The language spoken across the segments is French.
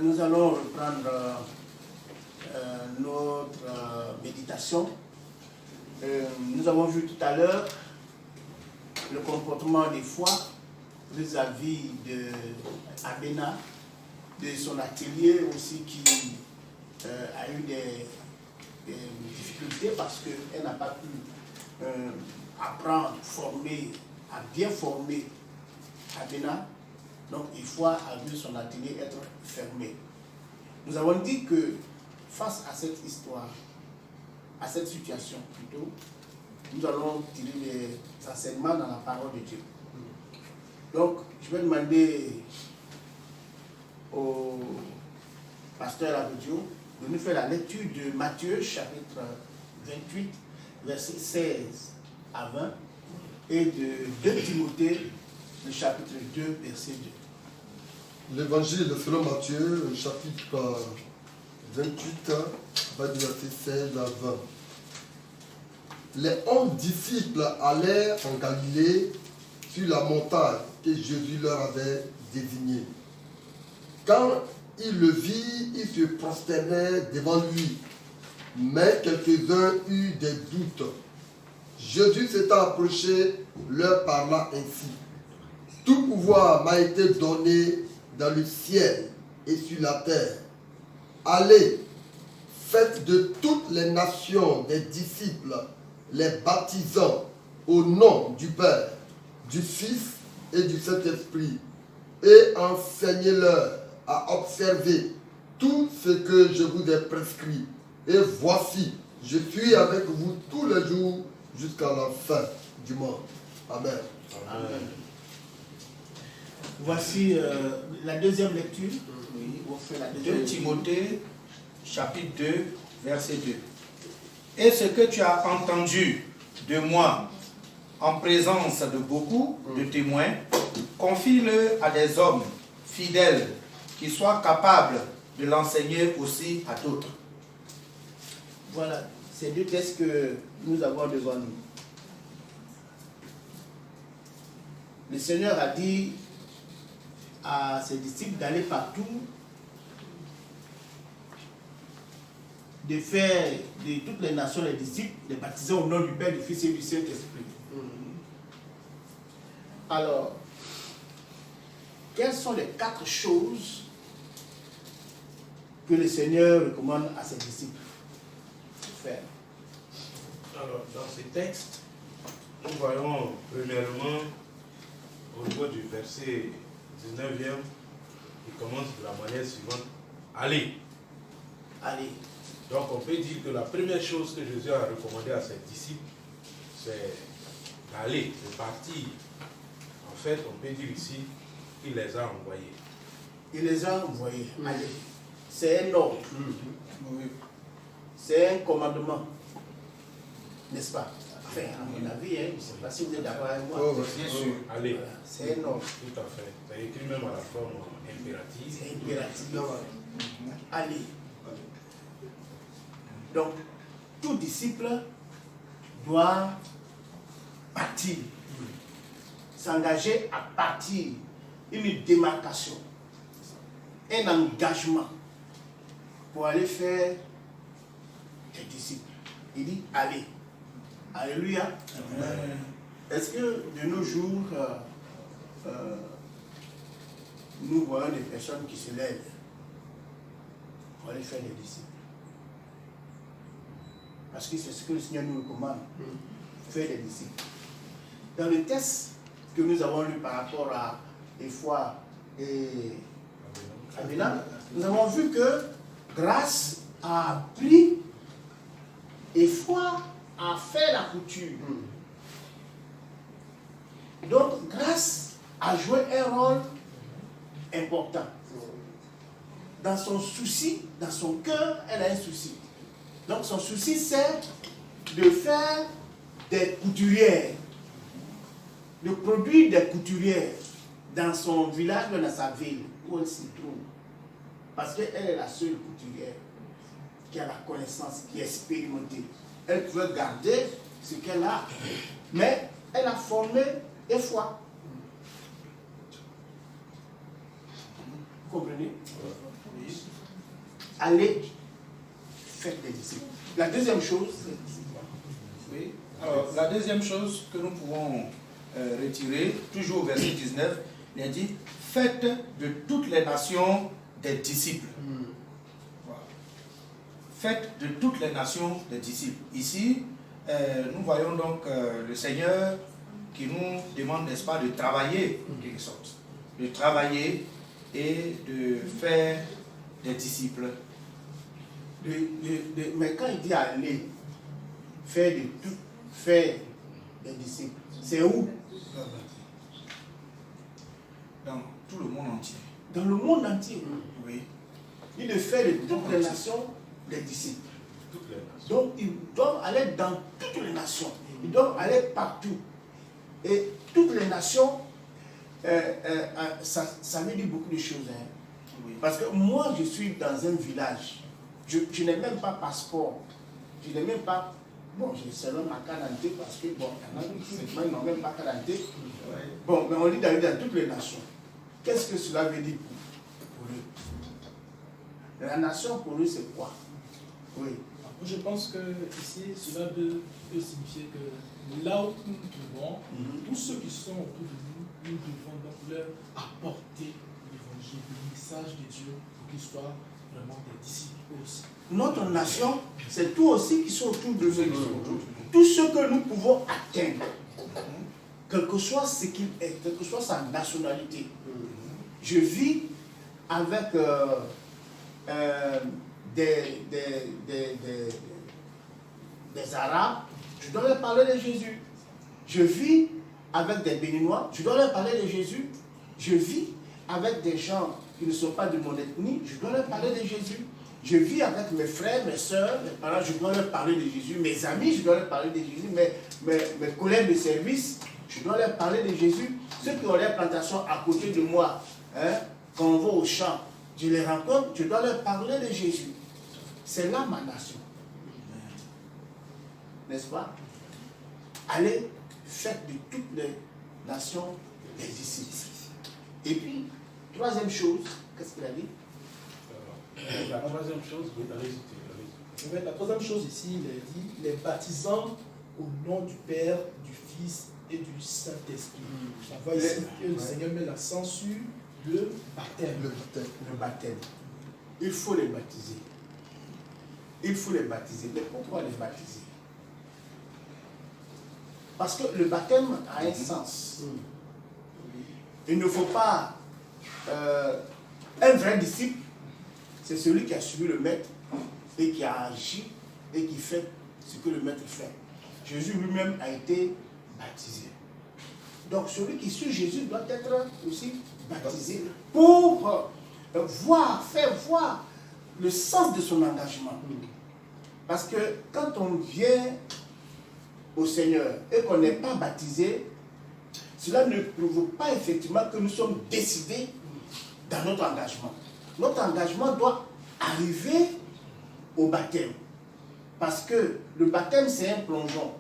Nous allons reprendre notre méditation. Nous avons vu tout à l'heure le comportement des foi vis-à-vis d'Abena, de son atelier aussi qui a eu des difficultés parce qu'elle n'a pas pu apprendre, à bien former Abena. Donc il faut a vu son atelier être fermé. Nous avons dit que face à cette histoire, à cette situation plutôt, nous allons tirer les enseignements dans la parole de Dieu. Donc je vais demander au pasteur Abudio de nous faire la lecture de Matthieu chapitre 28, versets 16 à 20 et de 2 Timothée, le chapitre 2, verset 2. L'évangile selon Matthieu, chapitre 28, va du verset 16 à 20. Les 11 disciples allèrent en Galilée sur la montagne que Jésus leur avait désignée. Quand ils le virent, ils se prosternaient devant lui. Mais quelques-uns eurent des doutes. Jésus s'étant approché, leur parla ainsi. Tout pouvoir m'a été donné dans le ciel et sur la terre. Allez, faites de toutes les nations des disciples, les baptisant au nom du Père, du Fils et du Saint-Esprit, et enseignez-leur à observer tout ce que je vous ai prescrit. Et voici, je suis avec vous tous les jours jusqu'à la fin du monde. Amen. Amen. Voici la deuxième lecture. Oui, on fait la deuxième 2 Timothée, chapitre 2, verset 2. Et ce que tu as entendu de moi en présence de beaucoup de témoins, confie-le à des hommes fidèles qui soient capables de l'enseigner aussi à d'autres. Voilà, ces deux textes que nous avons devant nous. Le Seigneur a dit à ses disciples d'aller partout, de faire de toutes les nations les disciples, les baptiser au nom du Père, du Fils et du Saint-Esprit. Alors, quelles sont les 4 choses que le Seigneur recommande à ses disciples de faire? Alors, dans ces textes, nous voyons premièrement, au niveau du verset 19e, il commence de la manière suivante. Allez. Allez. Donc on peut dire que la première chose que Jésus a recommandé à ses disciples, c'est d'aller, de partir. En fait, on peut dire ici qu'il les a envoyés. Il les a envoyés. Allez. C'est un ordre. C'est un commandement. N'est-ce pas? Enfin, à mon avis, je ne sais pas si vous êtes d'accord avec moi. Bien sûr. Allez. Voilà. C'est un ordre. Tout à fait. C'est écrit même à la forme impérative. C'est impératif. Allez. Donc, tout disciple doit partir, s'engager à partir, une démarcation, un engagement pour aller faire des disciples. Il dit allez. Alléluia. Est-ce que de nos jours, nous voyons des personnes qui se lèvent pour aller faire des disciples? Parce que c'est ce que le Seigneur nous recommande, faire des disciples. Dans le texte que nous avons lu par rapport à Ephroi et Abena, nous avons vu que grâce a appris, Ephroi a fait la couture. Donc grâce a joué un rôle important. Dans son souci, dans son cœur, elle a un souci. Donc son souci, c'est de faire des couturières, de produire des couturières dans son village, dans sa ville, où elle s'y trouve. Parce qu'elle est la seule couturière qui a la connaissance, qui est expérimentée. Elle pouvait garder ce qu'elle a, mais elle a formé Ephroi. Vous comprenez? allez, faites des disciples. La deuxième chose, Oui. Alors, la deuxième chose que nous pouvons retirer, toujours au verset 19, il a dit, faites de toutes les nations des disciples. Voilà. Faites de toutes les nations des disciples. Ici, nous voyons donc le Seigneur qui nous demande, n'est-ce pas, de travailler, en quelque sorte. De travailler et de faire des disciples. mais quand il dit aller, faire de tout, faire des disciples, c'est où? Dans tout le monde entier. Dans le monde entier. Oui. Il de faire de toutes les nations des disciples. Toutes les nations. Donc, ils doivent aller dans toutes les nations. Ils doivent aller partout. Et toutes les nations, ça veut dire beaucoup de choses. Hein. Oui. Parce que moi, je suis dans un village. Je n'ai même pas passeport. Je n'ai même pas... Bon, j'ai seulement ma carte d'identité parce que, bon, il y en a qui n'ont même pas carte d'identité. Bon, mais on dit d'aller dans toutes les nations. Qu'est-ce que cela veut dire pour eux? La nation, pour eux, c'est quoi? Oui. Je pense que ici, cela peut signifier que là où nous nous trouvons, tous ceux qui sont autour de nous, nous devons donc leur apporter l'évangile, le message de Dieu pour qu'ils soient vraiment des disciples aussi. Notre nation, c'est tout aussi qui sont autour de nous. Tout ce que nous pouvons atteindre, quel que soit ce qu'il est, quelle que soit sa nationalité. Je vis avec des Arabes, je dois leur parler de Jésus. Je vis avec des Béninois, je dois leur parler de Jésus. Je vis avec des gens qui ne sont pas de mon ethnie, je dois leur parler de Jésus. Je vis avec mes frères, mes soeurs, mes parents, je dois leur parler de Jésus. Mes amis, je dois leur parler de Jésus. Mes collègues de service, je dois leur parler de Jésus. Ceux qui ont les plantations à côté de moi, hein, quand on va au champ, je les rencontre, je dois leur parler de Jésus. C'est là ma nation. N'est-ce pas? Allez, faites de toutes les nations des disciples. Et puis, troisième chose, qu'est-ce qu'il a dit? La troisième chose, oui, allez-y. La troisième chose ici, il a dit, les baptisant au nom du Père, du Fils et du Saint-Esprit. On voit ici que le Seigneur met l'accent sur le baptême. Le baptême. Il faut les baptiser. Il faut les baptiser. Mais pourquoi les baptiser? Parce que le baptême a un sens. Il ne faut pas... un vrai disciple, c'est celui qui a suivi le maître et qui a agi et qui fait ce que le maître fait. Jésus lui-même a été baptisé. Donc celui qui suit Jésus doit être aussi baptisé pour faire voir le sens de son engagement. Parce que quand on vient au Seigneur et qu'on n'est pas baptisé, cela ne prouve pas effectivement que nous sommes décidés dans notre engagement. Notre engagement doit arriver au baptême. Parce que le baptême, c'est un plongeon.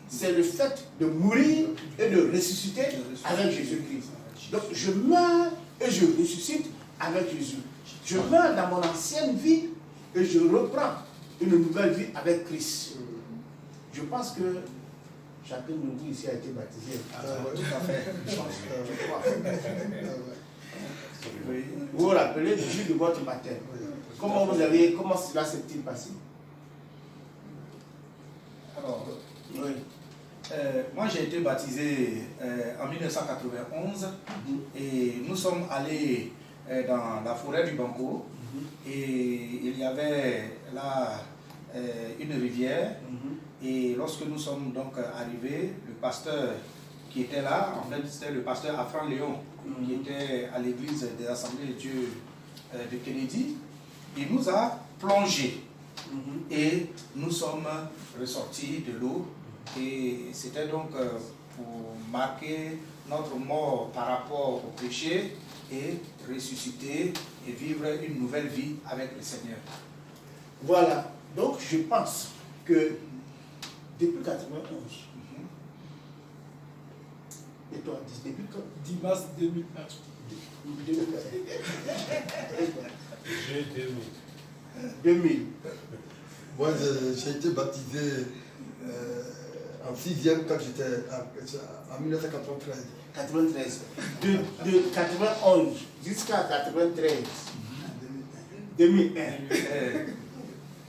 C'est le fait de mourir et de ressusciter avec Jésus-Christ. Donc je meurs et je ressuscite avec Jésus. Je meurs dans mon ancienne vie et je reprends une nouvelle vie avec Christ. Je pense que chacun de nous ici a été baptisé. Tout à fait. Vous vous rappelez du jour de votre baptême. Comment cela s'est-il passé? Alors, Oui. moi j'ai été baptisé en 1991 et nous sommes allés dans la forêt du Banco et il y avait là une rivière et lorsque nous sommes donc arrivés, le pasteur qui était là, en fait c'était le pasteur Afran Léon qui était à l'église des Assemblées de Dieu de Kennedy, il nous a plongé et nous sommes ressortis de l'eau et c'était donc pour marquer notre mort par rapport au péché et ressusciter et vivre une nouvelle vie avec le Seigneur. Voilà. Donc je pense que depuis 91, et toi, depuis quand? 10 mars 2001. J'ai 2000. 2000. Moi, j'ai été baptisé en 6e quand j'étais en 1993. 93. De 91 jusqu'à 93. 2001.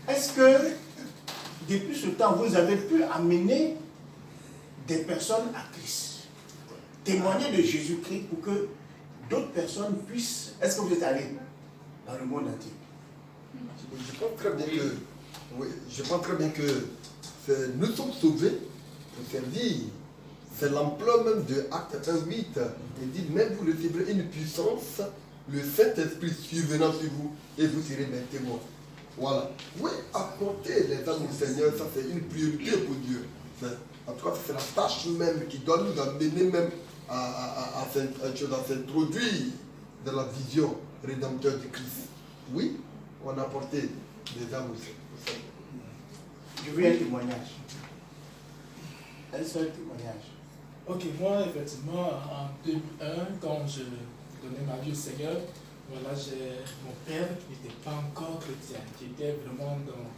Est-ce que depuis ce temps, vous avez pu amener des personnes à Christ? Témoigner de Jésus-Christ pour que d'autres personnes puissent... Est-ce que vous êtes allé dans le monde entier? Je pense très bien que... Oui, je pense très bien que nous sommes sauvés pour servir. C'est l'ampleur même de Acte 1:8. Il dit, même vous recevrez une puissance, le Saint-Esprit survenant sur vous, et vous serez mes témoins. Voilà. Oui, apporter les âmes au Seigneur, ça c'est une priorité pour Dieu. En tout cas, c'est la tâche même qui doit nous amener même à s'introduire dans la vision rédempteur de Christ. Oui, on a apporté des âmes au Seigneur. Je veux un témoignage. Un seul témoignage. Ok, moi, effectivement, en 2001, quand je donnais ma vie au Seigneur, voilà, mon père n'était pas encore chrétien, qui était vraiment dans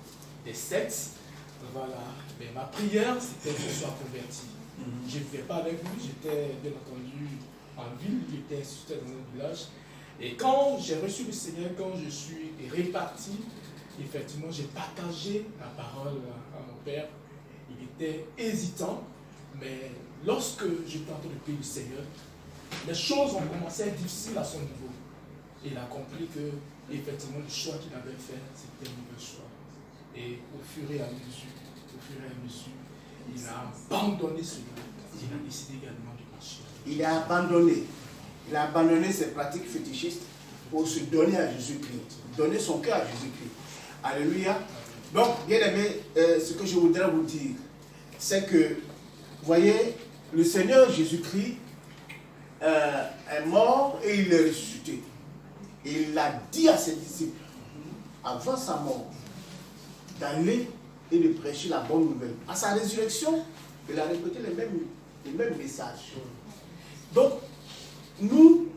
des sectes. Voilà. Mais ma prière, c'était que je sois converti. Je ne vivais pas avec lui, j'étais bien entendu en ville, il était instituteur dans un village. Et quand j'ai reçu le Seigneur, quand je suis réparti, effectivement, j'ai partagé la parole à mon père. Il était hésitant, mais lorsque j'étais en train de prier le Seigneur, les choses ont commencé à être difficiles à son niveau. Il a compris que, effectivement, le choix qu'il avait fait, c'était un mauvais choix. Et au fur et à mesure, il a abandonné cela. Il a décidé également de marcher. Il a abandonné ses pratiques fétichistes pour se donner à Jésus-Christ, donner son cœur à Jésus-Christ. Alléluia. Donc, bien aimé, ce que je voudrais vous dire, c'est que, vous voyez, le Seigneur Jésus-Christ est mort et il est ressuscité. Et il a dit à ses disciples, avant sa mort, d'aller et de prêcher la bonne nouvelle. À sa résurrection, il a répété les mêmes messages. Donc, nous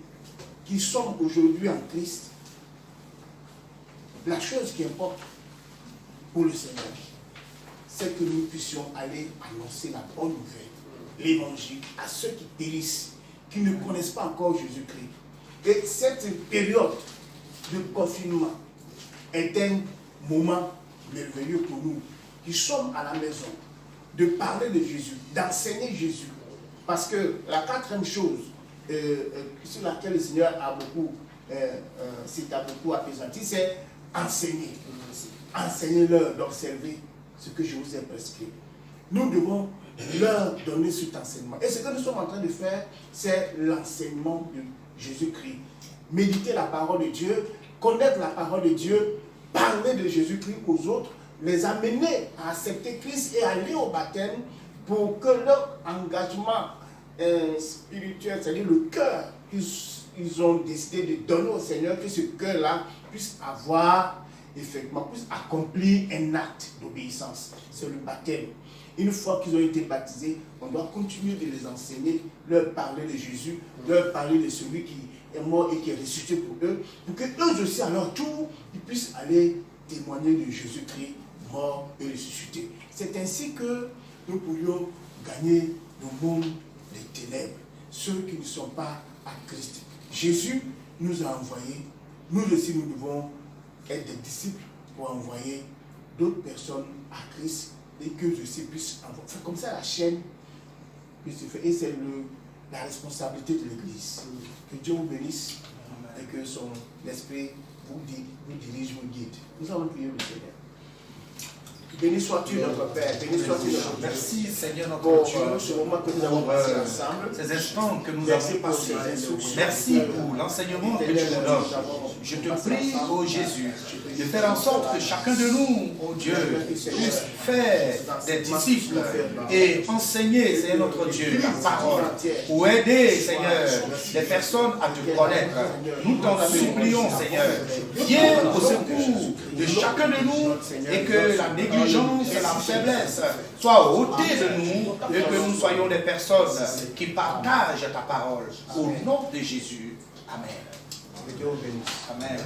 qui sommes aujourd'hui en Christ, la chose qui importe pour le Seigneur, c'est que nous puissions aller annoncer la bonne nouvelle, l'évangile, à ceux qui périssent, qui ne connaissent pas encore Jésus-Christ. Et cette période de confinement est un moment merveilleux pour nous, qui sommes à la maison, de parler de Jésus, d'enseigner Jésus. Parce que la quatrième chose sur laquelle le Seigneur s'est beaucoup appesanti, c'est enseigner. Enseignez-leur d'observer ce que je vous ai prescrit. Nous devons leur donner cet enseignement. Et ce que nous sommes en train de faire, c'est l'enseignement de Jésus-Christ. Méditer la parole de Dieu, connaître la parole de Dieu, parler de Jésus-Christ aux autres, les amener à accepter Christ et aller au baptême pour que leur engagement spirituel, c'est-à-dire le cœur qu'ils ont décidé de donner au Seigneur, que ce cœur-là puisse avoir, effectivement, puisse accomplir un acte d'obéissance. C'est le baptême. Une fois qu'ils ont été baptisés, on doit continuer de les enseigner, leur parler de Jésus, leur parler de celui qui est mort et qui est ressuscité pour eux, pour qu'eux aussi, à leur tour, ils puissent aller témoigner de Jésus-Christ, mort et ressuscité. C'est ainsi que nous pourrions gagner le monde des ténèbres, ceux qui ne sont pas à Christ. Jésus nous a envoyés, nous aussi nous devons être des disciples pour envoyer d'autres personnes à Christ et que ceux-ci puissent envoyer. C'est comme ça la chaîne puisse se faire. Et c'est la responsabilité de l'Église. Que Dieu vous bénisse et que son esprit vous dirige, vous guide. Nous allons prier le Seigneur. Béni sois-tu notre Père, béni sois-tu notre Père. Merci Seigneur notre Pour Dieu. ce moment que nous avons passé ensemble. Ces instants que nous Merci avons pour passés. ces instructions. Merci pour l'enseignement que tu nous donnes. Je te prie, ô Jésus, de faire en sorte que chacun de nous, ô Dieu, puisse faire des disciples et enseigner, Seigneur notre Dieu, la parole, ou aider, Seigneur, les personnes à te connaître. Nous t'en supplions, Seigneur, viens au secours de chacun de nous et que la négligence et la faiblesse soient ôtées de nous et que nous soyons des personnes qui partagent ta parole. Au nom de Jésus. Amen. Que Dieu vous bénisse. Amen.